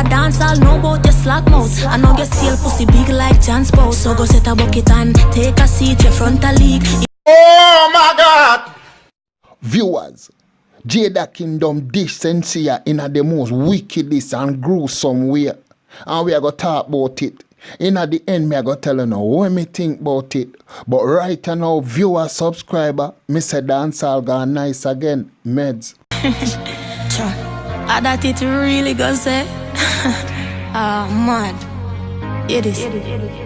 a dance, I'll know about your slack mouth. I know your steel pussy big like Jan's bow. So go set a bucket and take a seat, your front a league. Oh my God! Viewers, Jada Kingdom dish Shenseea in the most wickedest and gruesome way. And we are going to talk about it. In the end, me I go tell you now what me think about it. But right now, viewer, subscriber, me say dancehall gone nice again. Meds. Sure. I that it really go say. Man. It is.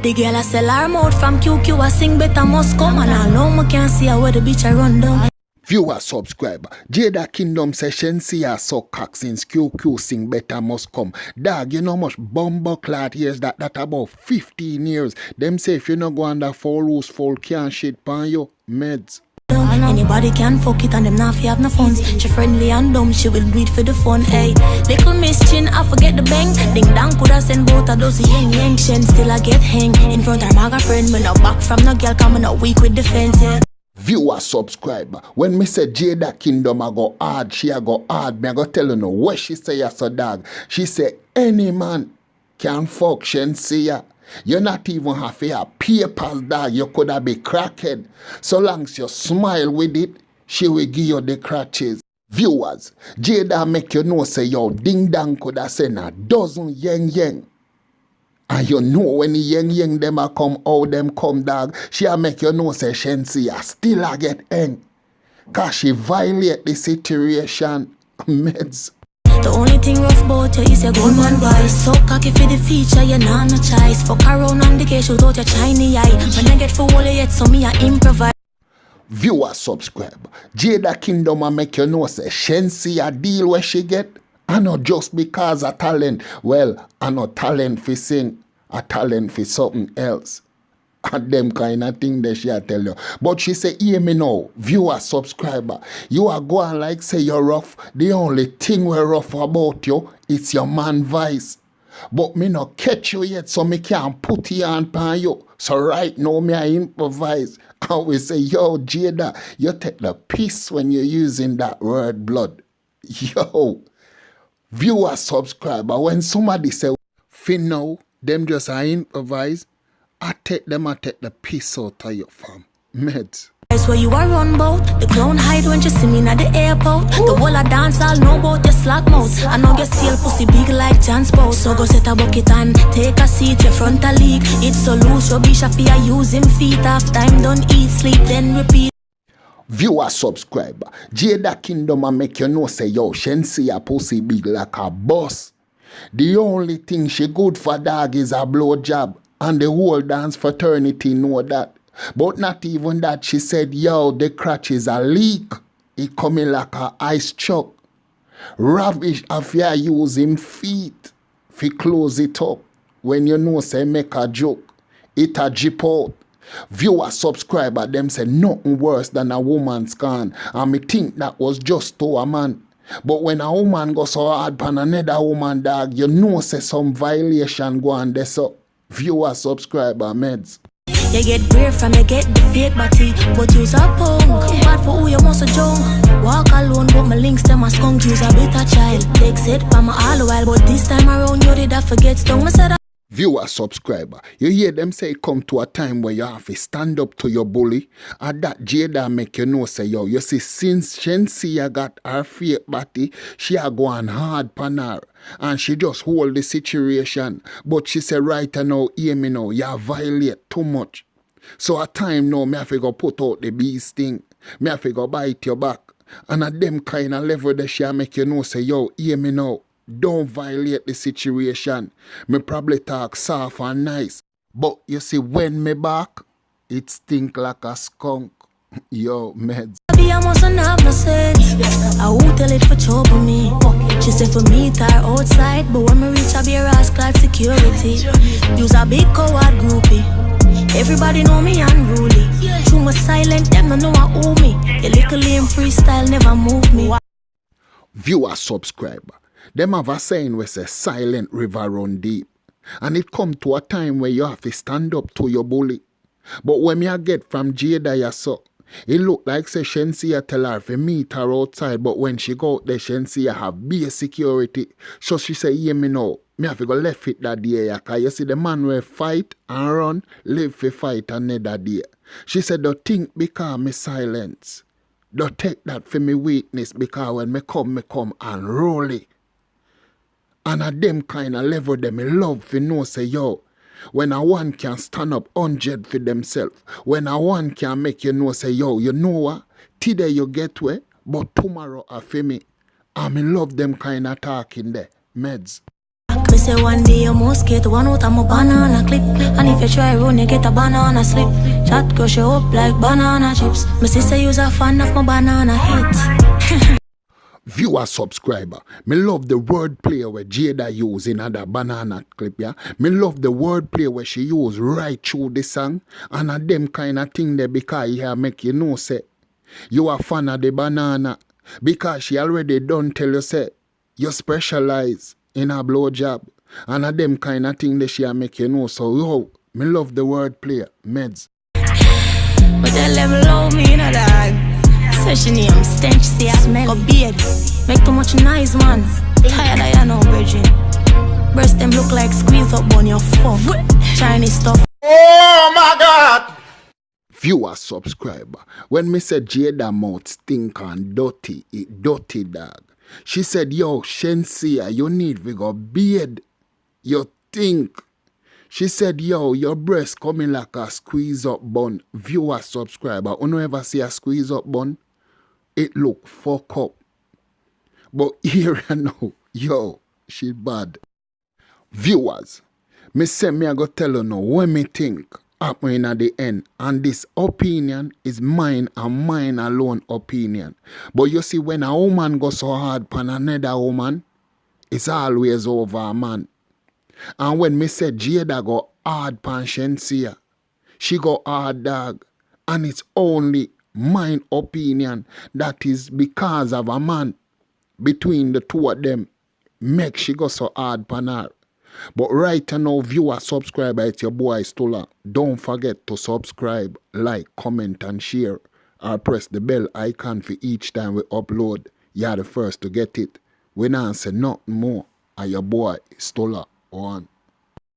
The girl I sell her mouth from QQ, I sing better must come. And I know me can't see her where the bitch I run down. Viewer, subscriber, Jada Kingdom says Shenseea suck cock since QQ sing better must come. Dog, you know much bumbo clad years that about 15 years. Them say if you no go under four rules, fall can't shit pan you. Meds. Anybody can fuck it and them not fi have no funds. She friendly and dumb, she will do it for the fun. Hey, little Miss Chin, I forget the bang. Ding dang coulda send both of those yang. Shen still I get hang. In front of my friend, me no back from no girl, come no weak with defense, yeah. Viewer, subscriber, when me say Jada Kingdom I go hard, she I go hard, me I go tell you no what she say as a dog. She say any man can fuck Shenseea. You not even have to have papers, dog. You could have be crackhead. So long as you smile with it, she will give you the crutches. Viewers, Jada make you know say yo ding dang could have send a dozen yang. And you know when the yang them a come, how them come, dog, she a make you know say Shenseea still a get hang. Cause she violate the situation. Meds. The only thing rough about you is your gunman voice. So cocky for the feature, you nah no choice. Fuck around on the case, shoot out your shiny eye. When I get for all yet, so me I improvise. Viewer, subscribe. Jada Kingdom a make you know say Shenseea deal where she get. And not just because of talent. Well, I not talent for sing, a talent for something else. And them kind of thing that she a tell you. But she say, hear me now, viewer, subscriber. You are going like say you're rough. The only thing we're rough about you, it's your man voice. But me not catch you yet, so me can't put your hand on you. So right now, me I improvise. I will say, yo, Jada, you take the piss when you're using that word blood. Yo. Viewer, subscriber, when somebody say, fin now, them just I improvise, I take the piss out of your fam. Meds. That's where you are run bout. The clown hide when you see me at the airport. The whole of dance, I'll know about your slack mouth. I know your steel pussy big like Jan's bow. So go set a bucket and take a seat, your front a league. It's so loose, your bitch a fear using feet. Half time, don't eat, sleep, then repeat. Viewer, subscriber, Jada Kingdom a make you know say yo Shenseea pussy big like a boss. The only thing she good for dog is a blow job, and the whole dance fraternity know that. But not even that, she said yo the crotch is a leak. It coming like a ice chuck. Rubbish if you use him feet fi close it up. When you know say make a joke, it a jip out. Viewer, subscriber, them say nothing worse than a woman scorn. And me think that was just to a man. But when a woman goes so hard pan another woman, dog, you know say some violation go on there. So viewer, subscriber, meds. You get brave from you get the fake body, but use a punk. Bad for who you must a junk. Walk alone, but my links them a skunk. Use a bitter child. Takes it from my all while, but this time around you did I forget stung. Me said Viewer, subscriber, you hear them say come to a time where you have to stand up to your bully, and that Jada make you know say yo, you see since Shenseea got her fake body, she a going hard pan her, and she just hold the situation, but she say right now, hear me now, you violate too much. So a time now, me have to go put out the beast thing, me have to go bite your back, and at them kind of level that she make you know say yo, hear me now. Don't violate the situation. Me probably talk soft and nice. But you see, when me back, it stink like a skunk. Yo, meds. I mustn't have no sense. I will tell it for trouble me. She said for me, tie outside. But when me reach, I be a rascal security. Use a big coward groupie. Everybody know me unruly. True, my silent, them no know I owe me. A little lame freestyle never move me. Viewer, subscriber. Them have a saying where say silent river run deep. And it come to a time where you have to stand up to your bully. But when me I get from Jada so, It looked like say Shenseea tell her to meet her outside, but when she go out there, Shenseea have base security. So she say, yeah, me know, me have to go left it that day, cause you see the man will fight and run, live for fight another day. She said, don't think because me silence. Don't take that for me weakness, because when me come and roll it. And at them kind of level them me love for know say, yo, when a one can stand up 100 for themselves, when a one can make you know say, yo, you know what? Today you get way, but tomorrow I feel me. And me love them kind of talking there. Meds. Me say one day you must get one out of my banana clip. And if you try run, you get a banana slip. Chat crush you up like banana chips. Me sister use a fan of my banana hit. Viewer subscriber, me love the wordplay where Jada use in that banana clip, yeah. Me love the wordplay where she use right through the song. And a them kind of thing there because here make you know say you a fan of the banana. Because she already done tell you say you specialize in a blowjob. And a them kind of thing that she make you know. So yo, me love the wordplay, meds. But they level low me in a dog. Say she name Shenseea, smell a beard. Make too much noise, man. Tired of you now, virgin. Breast them look like squeeze up on your fuck. Chinese stuff. Oh my God! Viewer subscriber, when me said Jada mouth stink and dirty, it dirty dog. She said, yo, Shenseea, you need we go beard. You think. She said, yo, your breast coming like a squeeze up bun. Viewer subscriber, you ever see a squeeze up bun? It look fuck up. But here I know, yo, she bad. Viewers, me say me I go tell you now what me think happen at the end. And this opinion is mine and mine alone opinion. But you see, when a woman goes so hard pan another woman, it's always over a man. And when me say Jada go hard pan Shenseea, she go hard dog. And it's only mine opinion that is because of a man between the two of them make she go so hard pan her. But right now, viewer, subscriber, it's your boy Djstullaa. Don't forget to subscribe, like, comment and share, or press the bell icon for each time we upload. You're the first to get it. We not say nothing more. And your boy Djstullaa on.